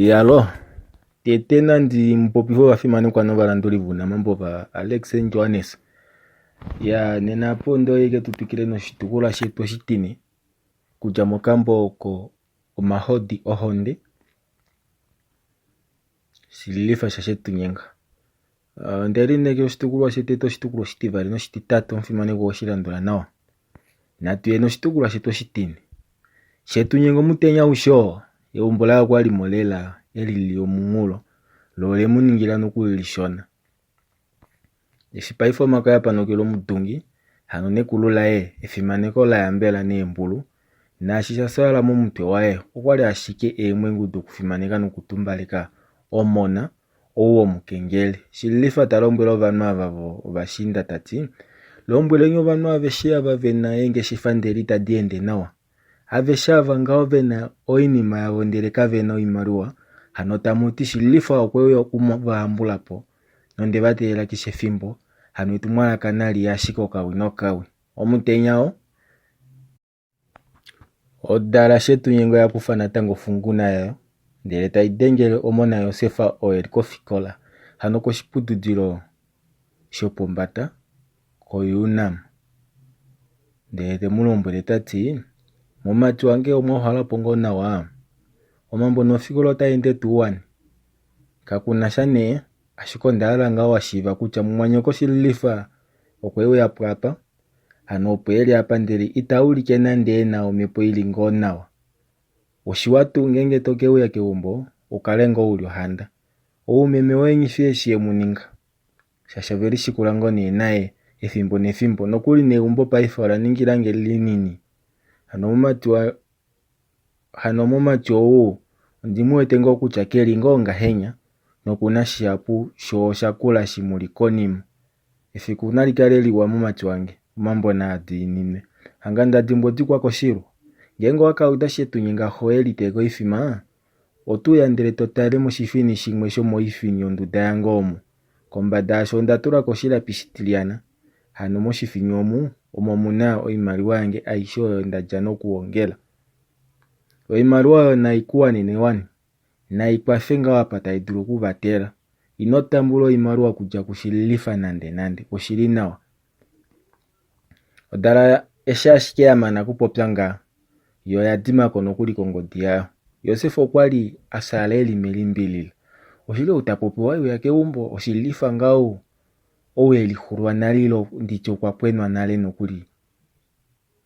Alo, tete nandi mpopivo wafimani kwa nova landulivu na mambo pa Alex Johannes. Ya nena pondo yeke tupikile no shitukula shetu shitini. Kuja mokambo ko mahodi ohonde. Sililifa shashetu nyenga. Nderi neke shitukula shetu shitukula shitivali no shititatu mfimani kwa shilandula nao. Na tuye no shitukula shetu shitini. Shetu nyengo mutenya usho. Yeumbola kwa limolela elili omungulo lole muningila nukulilishona eshipaifo makaya panokelo mutungi hano nekulula efimaneko la yambela nembulu na shisha sala mu mutwe wae okwali ashike emwengudu kufimaneka nukutumbaleka omona owo mukengele shilifa talombwelo vanwa avavo bashinda tati lombwelo nyo vanwa aveshia bavena enge shifandeli tadiende nawa aveshava ngao vena oinima yavondeleka vena oimarua hano tamuti shilifa okweyo kumavambula po nonde batela kishefimbo hano itumwala kanali yashiko kawi no kawi omutenyao odala shetu nyengo ya kufana tango funguna yayo ndele taidengele omona Yosefa oelikofikola hano koshiputudilo shopombata koyunam ndele temulombwele tati momati wange omwahala pongo nawa omambo nofikolo taende tuwani kakuna shane ashikonda nga washiva kucha mumwanyoko shilifa okwewe ya pwapa hano opweli apa ndeli itaulike nande na omepo ili ngo nawa oshiwatu ngenge tokewe ya keumbo ukalengo ulio handa oumeme wenyi fieshie muninga shashaveli shikulango ni nae efimbo nefimbo nokuli neumbo paifola ningilange linini hano momati owu ndimuwete ngo kucha keli ngo ngahenya nokuna shiapu sho shakula shimulikonimu efiku nalikaleliwa momati wange mambo na adinime hanganda dimboti kwa koshiru ngengo wakauta shetu nyinga hoeli tego ifima otu yandele totale mushifini shimwe shomo ifini onduda yangomu kombada sho ndatula koshila pishitiliana hano moshifini omo muna oimaliwa yange aisho ndaja nokuongela oimaliwa na ikuwa nene wani na ikwafenga wapata idulu kubatela inotambulo oimaliwa kuja kushilifa nande kushilinawa odala eshashike yamana kupopyanga yo yadima kono kuli kongodi yayo Yosefu kwali asaleli melimbilila oshile utapopi wayo yake umbo oshilifa ngao oweli hurwa nalilo ndicho kwa pwenwa nale nokuli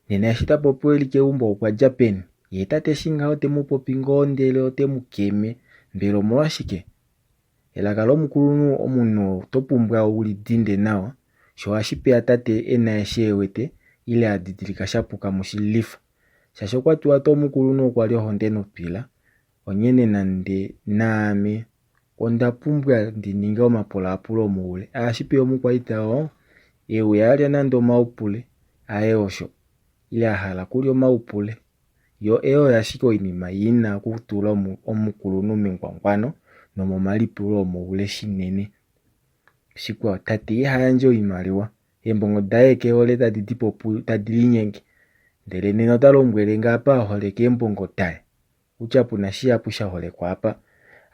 nene ashita popi weli ke umbo kwa Japani yetate shinga ote mupopi ngondele ote mukeme mbelo mwashike elakalo mukulunu omuno topumbwa uli dinde nawa sho ashipe atate ena eshewete ile adidilika shapuka mushilifa shasho kwatu wato mukulunu kwali honde no pila onyene nande naame ondapumbwa ndininga omapola apulo muule ashipe omukwaitao ewe yalya nando maupule ayeosho ile ahala kuli omaupule yo eo yashiko inima yina kutula omukulunu mengwangwano no momalipulo muule shinene shikwa tati hanje oimaliwa embongo daeke ole tadidipopu tadilinyenge ndele neno talombwele ngapa holeke embongo tae uchapu na shiapu shahole kwa hapa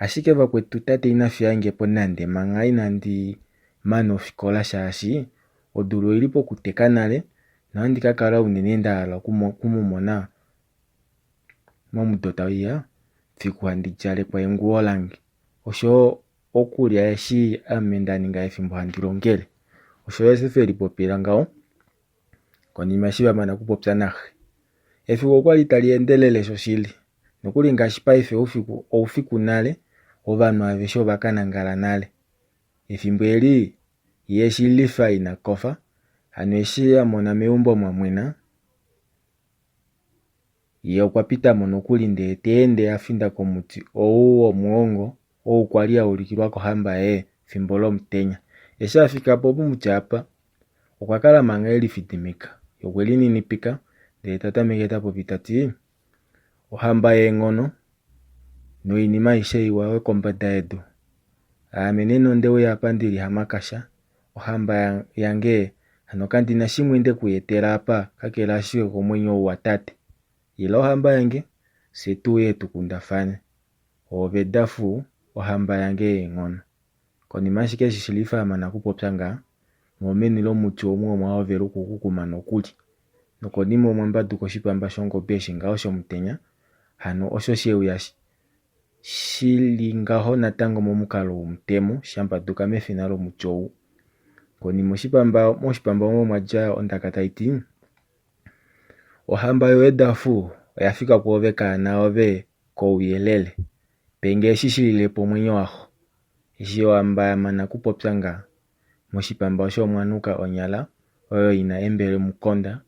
ashike vakwetu tate inafiange po nande mangai nandi mano fikola shashi odulu ilipo kuteka nale na ndika kala unene ndala kumumona mamudota iya fiku handijale kwa enguo langi osho okulya eshi amendani nga efimbo handilongele osho Yosefeli popila ngao konima shiba mana kupopya nahe efiku kwali taliendelele shoshili nokuli ngashi paife ufiku nale ovanu avesho bakanangala nale efimbo eli yeshilifa inakofa hano eshi amona meumbo mwamwena iyo kwa pita monokuli nde teende afinda komuti owo muongo owo kwali aulikilwa kohamba fimbolo mtenya esha afika popu mchapa okwakala manga eli fitimika yokweli ninipika nde tata megeta popitati ohamba ngono no inima ishe iwawe kombada edu ameneno ndewe yapandili hamakasha ohamba yange hano kandi na shimwende kuyetela apa kakela shiwe komwenyo watate ilo hamba yange setu yetu kundafanya ove dafu ohamba yange ng'ono. Konima shike shishilifa mana kupopya nga momeni lomuti omwe omwaovela okukukuma nokuli. Nokonima omwambaduka oshipamba shongombe shingaho shomutenya, hano osho sheuya shili ngaho natango momukalo omutemo shambaduka mefina lomuti owu. Konima moshipamba omwe mwadja ondaka taiti ohamba yoye dafu oyafika kuove kaana ove kouyelele penge eshishililepo omwenyo waho. Eshi ohamba yamana kupopya nga moshipamba osho omwanuka onyala oyo yina embele mukonda,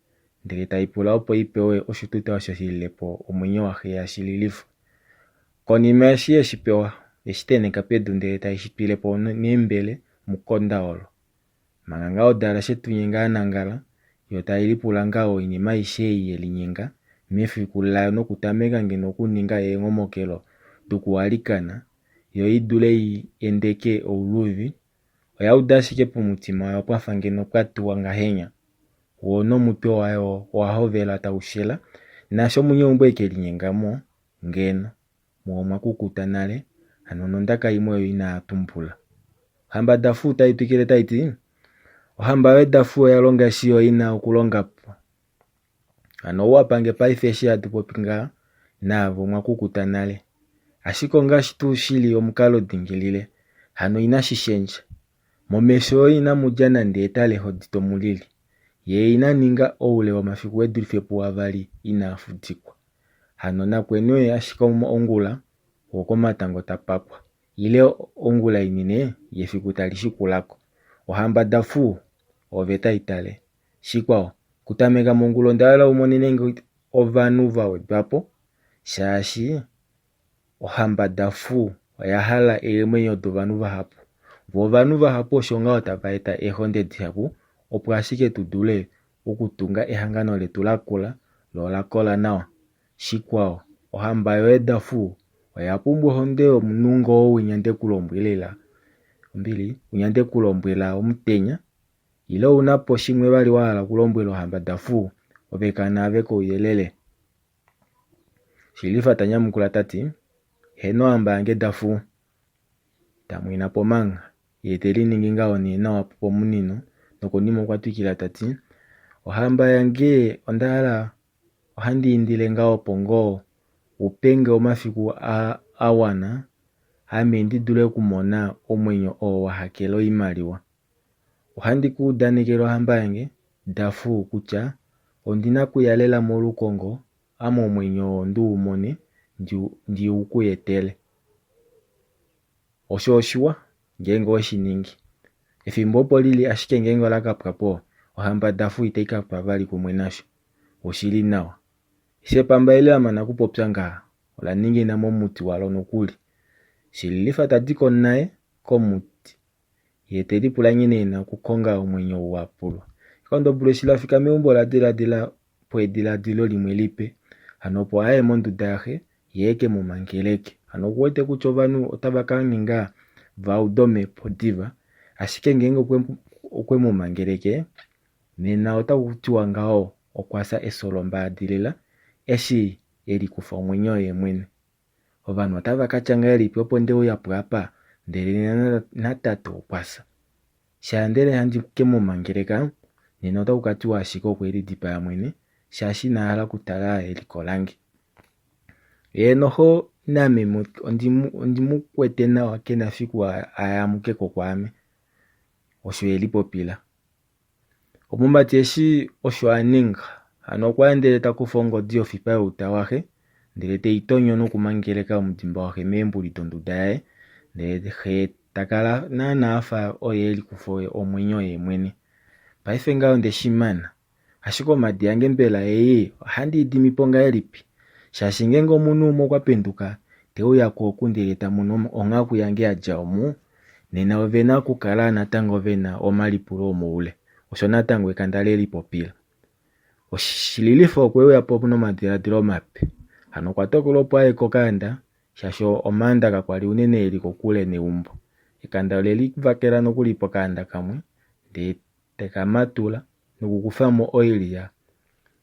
ndele tayi pula opo yipewe oshituta osho shililepo omwenyo wahe yashililifu. Konima eshi yeshipewa eshiteneka pedu ndele tayi shitwilepo nembele mukonda olo. Manga ngao dala shetunye nga nangala yo tayi lipula ngao inima aishe yelinyenga mefiku layo nokutameka ngeno okuninga eeng'omokelo tukuwalikana yo yidule endeke ouluvi. Oyauda ashike pomutima wayo pwafa ngeno pwatuwa ngahenya, wo nomuti wayo owahovela taushela, nasho mwenye umbo ekelinyengamo ngeno mwakukuta nale, ano nondaka yimwe yo inatumbula. Hamba dafu tayi pikile taiti ohamba yoye dafu oyalonga shi yo yina okulongapo. Ano wapange paife shi atupopi nga navo mwakukuta nale. Ashiko ngashi tu shili omukalo dingilile, hano inashishenja. Momesho yo inamudja nande etaleho ditomulili. Ye inaninga oule wamafiku wedulifepo wavali inafudikwa. Hano nakwenwe ashika ongula wokomatango tapakwa. Ile ongula inine yefiku talishikulako. Ohamba dafu oveta itale. Shikwao kutameka mongulo ndala umonene nge ovanuva wedwapo. Shashi ohamba dafu oyahala elemwenyo dovanuva hapo. Vovanuva hapo shonga otavaeta ehonde dihapu opo ashike tudule okutunga ehangano letu lakula lo lakola nawa. Shikwao ohamba yoye dafu oyapumbwa honde omunungo unyande kulombwelela unyande kulombwela omutenya. Ilo unapo shimwe bali wahala kulombwela ohamba dafu oveka nave kouyelele. Shilifa tanyamukula tati heno hamba yange dafu tamwina pomanga yeteli ningi ngao nina wapo munino. Nokonima kwatwikila tati ohamba yange ondala ohandi indile ngao pongo upenge omafiku awana hamendi dule kumona omwenyo owahakelo imaliwa. Ohandi kudanekelo hamba yange dafu kutya ondina kuyalela molukongo ama omwenyo ndu umone ndi ukuyetele. Osho oshiwa ngenge oshiningi. Ethimbo opo lili ashike ngenge olakapwapo ohamba dafu itaika pwavali kumwe nasho. Oshili nawa. Shepamba ile amana kupopya nga ola ningina momuti walo nokuli. Shililifa tadiko nae komuti. Yeteli pula nyinena kukonga omwenyo uwapulwa. Kondo bule shilafika meumbo la dila pwedila dilo limwe lipe. Hanopo ae monduda yahe yeke mumangeleke. Hanokuwete kuchovanu otavaka ninga vaudome podiva. Ashike ngenge okwe mumangeleke nena otakutiwa ngao okwasa esolomba adilila eshi eli kufa omwenyo ye mwene. Ovanu otavaka changa elipi opo ndeu ya pwapa ndele natatu okwasa. Shandele handi kemumangeleka nena otakutiwa ashike okweli dipa ya mwene shashi nahala kutala elikolange. Noho name ondimukwete nawa kena fiku ayamuke kokwame. Osho eli popila. Omumbati eshi osho aninga. Hano kwa ndele takufa ongodi ofipa ya utawahe. Ndele te itonyo nokumangeleka omudimba wahe membuli tonduda yae. Ndele he takala na afa oye eli kufa omwenyo ye mwene. Paife ngao ndeshimana. Ashiko madi yange mbela handi idimiponga elipi. Shashi ngengo munu umo kwa penduka. Teo ya kuokundeleta munu ongaku yange aja omu. Nena ovena kukala natango vena omalipulo omuule. Osho natango ekandaleli popila. Oshililifa okwewe ya popu no madiladilo mape. Hano kwa tokolo po ae kokanda. Shasho omanda kakwali unene eli kokule neumbo. Ekandaleli vakela nokulipo kanda kamwe. De teka matula nukukufamo oili ya.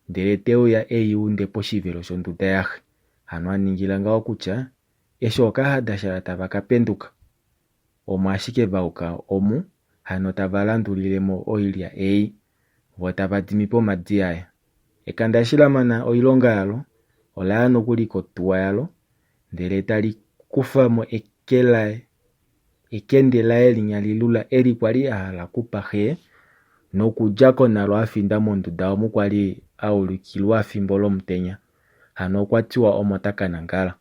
Ndele teo ya unde po shivelo shonduda yahe. Hano aningila ngao kucha. esho okahadashala tava kapenduka omo ashike vauka omu hano tava landulilemo oilya eyi vo tava dimipo omadi aya. Ekanda shilamana oilonga yalo olaya nokuli kotuwa yalo ndele tali kufamo ekende laye linyalilula eli kwali ahala kupahe nokulyako nalo afinda mondunda omu kwali aulikilwa fimbo lomutenya hano okwatiwa omo takanangala.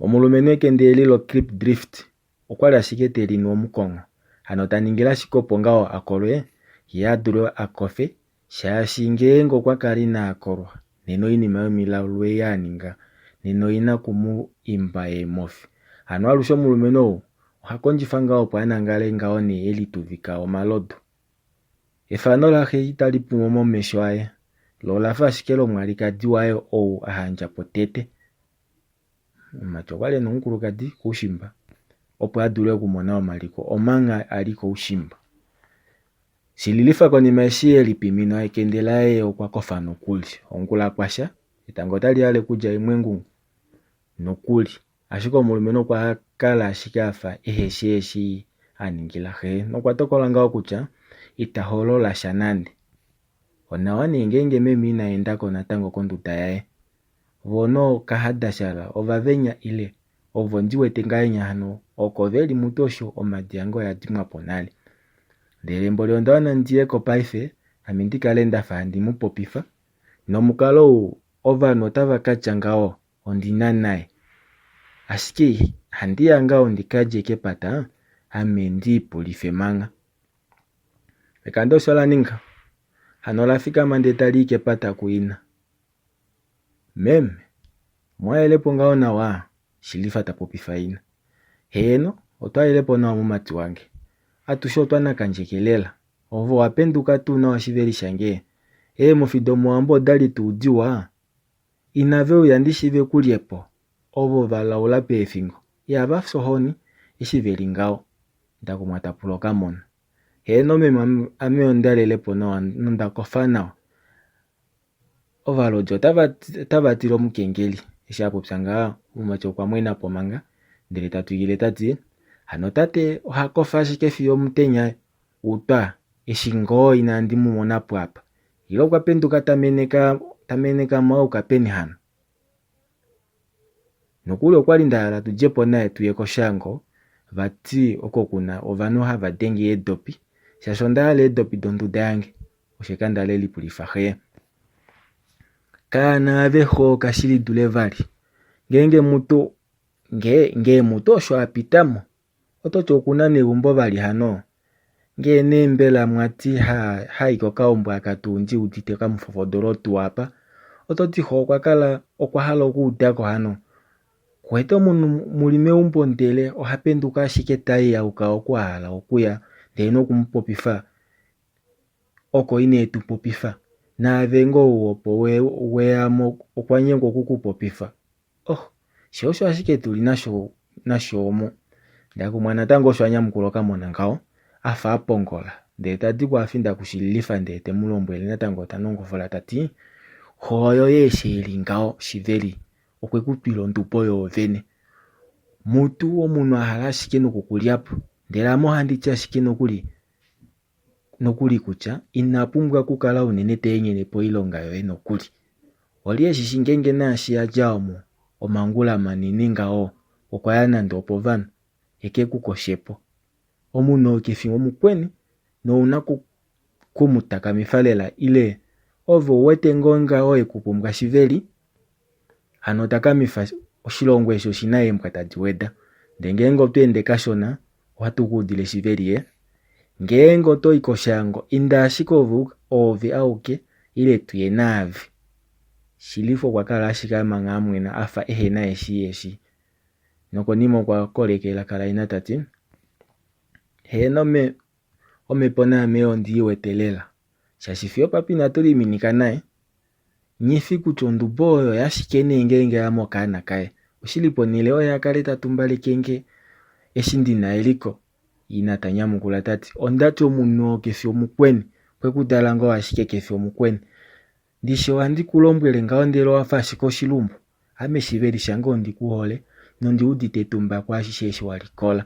Omulumentu ekende eli Klipdrift okwali ashike telinu omukongo hano taningila ashike opo ngawo akolwe ye adulwe akofe, shaashi ngele okwakala inaakolwa nena iinima yomilaalo eyi aninga nena oyina kumu imba emofi. Hano alushe omulumentu ohakondjitha ngawo opo anangale ngawo ne eli tuvika omalodu. Efano lahe itali pumo momesho aye lo olafa ashike lomwalikadi waye ou ahandjapo tete. Omumati okwali ena omukulukadi kuushimba opo adulwe okumona omaliko omanga ali kuushimba. Shililifa konima eshi eli pimino ekende laye okwa kofa nokuli. Ongula kwasha etango otali yale kulya imwengu nokuli. Ashike omulumentu okwa kala ashike afa eheshi aningila he nokwa tokola ngawo kutya ita hololasha nande. Onawa ne ngenge meme inaendako natango kondunda yaye. Vono kahadashala ovavenya ile ovo ndiwete ngahenya hano oko veli mutosho omadi yange oya dimwapo nale. Ndele mboli ondawana ndiyeko paife ame ndikale ndafa handi mupopifa nomukalo ovanhu otava katya ngawo ondina naye. Ashike handiya ngawo ndikalye kepata ame ndiipulife manga. Ekanda osho laninga hano lafikama nde tali kepata kuina. Meme mwayelepo ngawo nawa shilifa tapopifa ina. Heno otwayelepo nawa mumati wange. Atushe otwanakandjekelela ovo wapenduka tu nawa shiveli shange mofidomo wambo dali tuudiwa inave uyandishive kuliepo ovo valaula pefingo yava sohoni ishiveli ngawo ndakumwata puloka mona. Heno meme ame ondalelepo nawa nondakofa nawa ovalojo tavatila omukengeli eshi apopya ngawo omumati okwa mwenapo manga ndele tatwigile tati hano tate ohakofa ashike fiyo omutenya utwa eshi ngoo inandi mumonapo apa ilo kwa penduka tameneka mauka peni hano. Nokuli okwali ndahala tulyepo naye tuye koshango vati oko kuna ovanhu hava denge edopi shaashi ondahala edopi donduda yange oshekanda leli pulifa he. Kana aveho kashili dule vali ngenge mutu osho apitamo ototi okuna negumbo vali hano ngee nembela mwati haiko kaumbwa akatuundi udite kamufofodolo tuwapa ototi ho okwa hala okuudako hano. Kwete omunhu muli meumbo ndele ohapenduka ashike tayi yauka okwahala okuya ndele nokumupopifa oko ineetu popifa naave ngoo opo weyamo okwanyengwa okukupopifa. She osho ashike tuli nasho omo. Ndakumwa natango osho anyamukuloka mona ngawo afa apongola ndele tati kwafinda kushililifa ndele temulombwele natango tanongofola tati hoyo yeshe eli ngawo shiveli okwekutwila ondupo yoovene. Mutu omunhu ahala ashike nokukulyapo ndele ame ohanditi ashike nokuli kutya inapumbwa kukala unene teenyelepo iilonga yoye nokuli. Oli eshishi ngenge naashi yalya omo omangula manene ngawo okwaya nande opo vanhu ekekukoshepo. Omunhu kefi omukweni nouna kumutakamitha lela ile ovo uwete ngoo ngawo ekupumbwa shiveli hano takamifa oshilongo esho shina embwa tadi weda. Ndele ngenge otweende kashona ohatu kuudile shiveli ngenge otoyi koshango inda ashike oove auke ile tuye naavi. Shilifa okwa kala ashike amanga amwena afa ehena eshi nokonima okwa kolekela kala ina tati heno omepo naame ondiiwete lela shaashi fiyo papi natuliminika naye nyifi kutya ondubo oyo yashike nee ngenge yamo okaana kaye oshilipo nile oye akale tatumbalekenge eshi ndina eliko. Ina tanyamukula tati ondati omunhu kefi omukweni kwekudala ngoo ashike kefi omukweni ndishi ohandi kulombwele ngawo ndele owafa ashike oshilumbu ameshivelisha ngo ndikuhole nondi udite tumba kwa shisheshi walikola.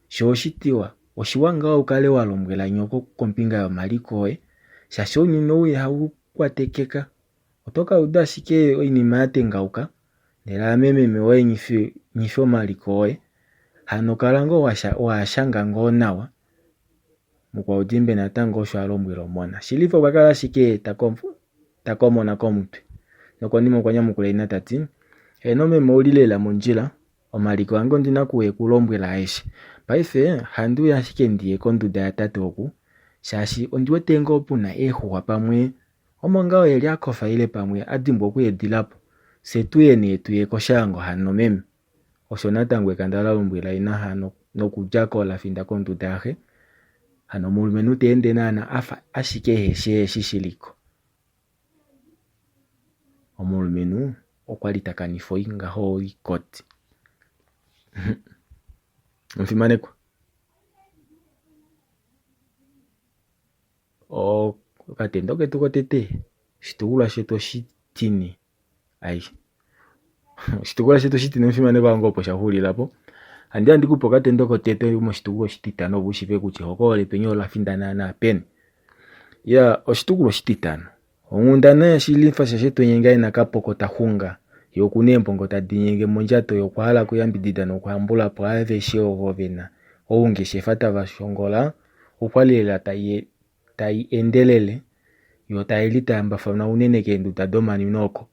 Shoshitiwa oshiwanga ukale walombwela nyoko kompinga yo malikoe shasho nyino uye hau kwatekeka otoka udashike oinima yatengauka nela meme mewe nyifo malikoe hano kalango washanga ngo nawa mukwa udimbe natango sho alombwela mona shilifo bakala shike takomona komutwe noko nimo kwa nyamukula inatati eno meme ulilela monjila omaliko ango ndina kuwe kulombwela aisha paife handu yashike ndiye konduda ya tate oku shashi ondiwete ngo puna ehuwa pamwe omongao yeli akofa ile pamwe adimbo kuyedilapo setuye netuye koshango hano meme osho natango ekandala lombwela ina hano nokujako la finda konduda yahe hano mulumenu teende nana afa ashike heshe shishiliko omulumenu okwali takanifo inga ho ikoti. Mfimanekwa katendo ketuko tete shitugula shetu shitini ai shitugula shetu shitini mfimanekwa ngopo shahulilapo andi andikupo katendo ko tete mo shitugulo shititano bushive kuchi hokole penyo la findana na pen ya oshitugulo shititano ongundana ya shilifa shetu nyenga ina kapokota hunga yokunempo ngota dinyenge monjato yokwala kuyambidida no kuhambula po ave shio govena ounge shefata vashongola ukwalela tai endelele yo tailita ambafana unene kendu tadomani noko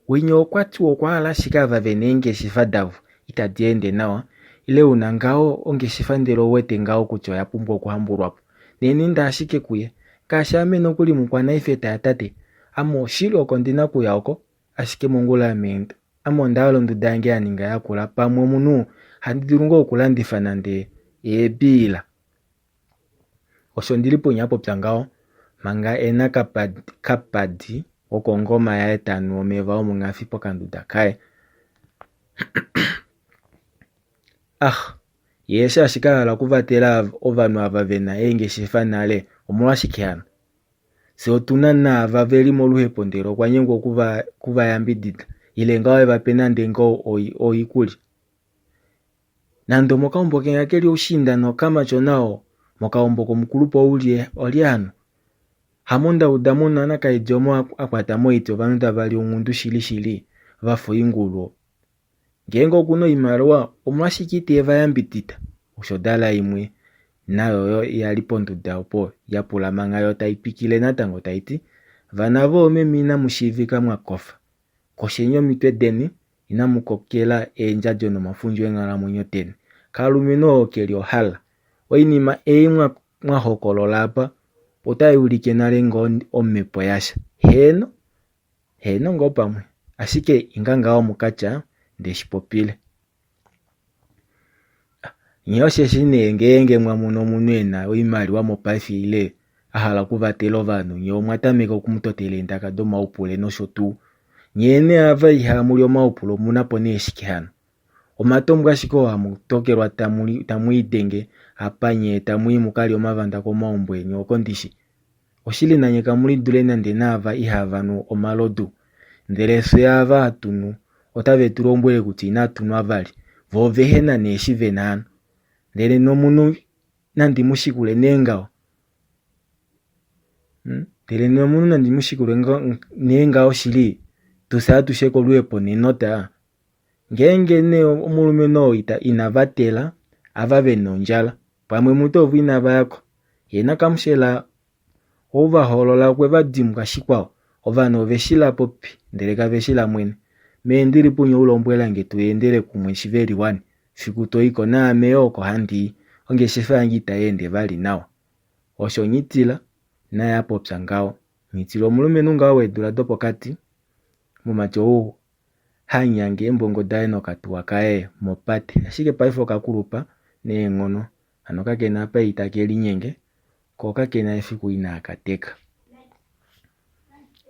winyo kwatu okwala shikava venenge shifadavu itadiende nawa ile unangao onge shifandelo wete ngao kucho yapumbwa kuhambulwapo neni ndashike kuye kashame nokuli mukwana ifeta yatate amo shilo kondina kuyako ashike mongula mendo amo ndalo ndudange aninga yakula pamwe munu handirungo okulandifa nande ebila osho ndilipo nyapo ptangao manga ena kapadi okongoma ya etanu omeva omungafi pokanduda kae yesha shikala kuvatela ovanu avavena enge shifanale omulashikihana se otuna na vaveli moluhepo ndero kwa nyengo kuva yambidida ile ngawe vapena ndengo oikuli nando mokaombo kengakeli ushindano kama chonao mokaombo komukulupo oliano hamonda udamona nakaijomo akwatamo ito vanuda vali umundu shili vafo ingulo ngengo kuno imarwa omwashikiti eva yambidida ushodala imwe nayo yalipo nduda opo yapula manga yo taipikile natango taiti vanavo memina mushivika mwakofa koshenyo mitwe deni ina mukokela enjajo no mafunjo engala mwenyo teni kalumeno okeli ohala oinima eimwa mwahokolola apa otayulike nalengo omepo yasha heno ngo pamwe ashike inganga omukacha ndeshipopile nyoshe shine ngenge mwamuno munwena oimaliwa mopaifi ile ahala kuvatelo vanu nyo mwatameka okumutotele ndaka do maupule nosho tu nyene ava ihamuli omaupulo munapo neshikihano omatombwa shiko hamutokelwa tamuidenge apanye tamuimukali omavanda komaombwe nyoko ndishi oshili nanyeka muli dule nande nava ihavanu omalodu ndeleso yava atunu otavetula ombwele kuti inatunu avali vovehena neshivenano ndele nomunu nandi mushikule nengao ndele nomunu nandi mushikule nengao shili tusatu sheko luepo nenota ngenge ne omulume no inavatela avave nonjala pamwe mutovu inava yako yena kamshela ova holola kweva dimuka shikwao ovano veshila popi ndele kaveshila mwene mendiri punyo ulombwela ngetu yendele kumwe shiveli wani fikuto iko na meoko handi onge shifangi tayende vali nawa osho nyitila na yapo psangao nyitilo omulume nunga wedula dopo kati mumacho hanyange embongo daino katuwa kae mopate ashike paifo kakulupa nengono ano kakena pa itakeli nyenge ko kakena efiku ina akateka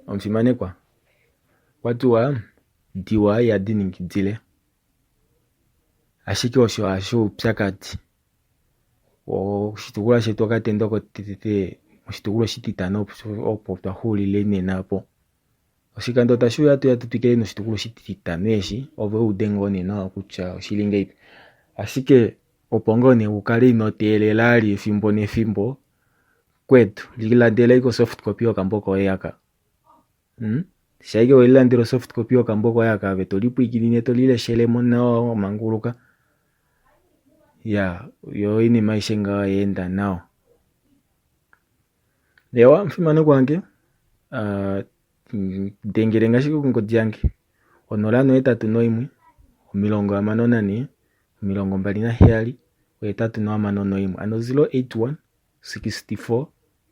omfimanekwa watuwa diwa ya diningidile ashike osho asho psakati shitugula shetu katendoko tete shitugula shititano opo twahulile nenapo oshikando tashiya tuya tutwikile noshitukulo shititano eshi ove ude ngoo nee nawa kutya oshili ngahelipi. Ashike opo ngoo nee wukale ino teelela ali ethimbo nethimbo, kwetu lilandela ike soft copy yokambo koye yaka. Shampa welilandela soft copy yokambo koye yaka ove toli pwiikine toli leshelemo nawa wamanguluka. Yo iinima aishe ngawo yeenda nawa. Ewa mufimane gwange, dhengele ngaashi kongodhi yange 0819 54 27 861, ano 081 64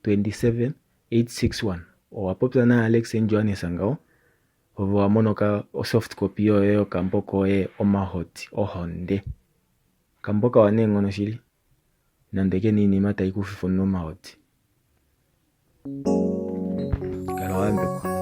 27 861. Owapopya na Alex Johannes ngawo, ove wamonoka soft copy yoye yokambo koye omahoti ohonde. Okambo kawa ngono shili, nande kena iinima tayi kufifa omahoti. Kala wayambekwa.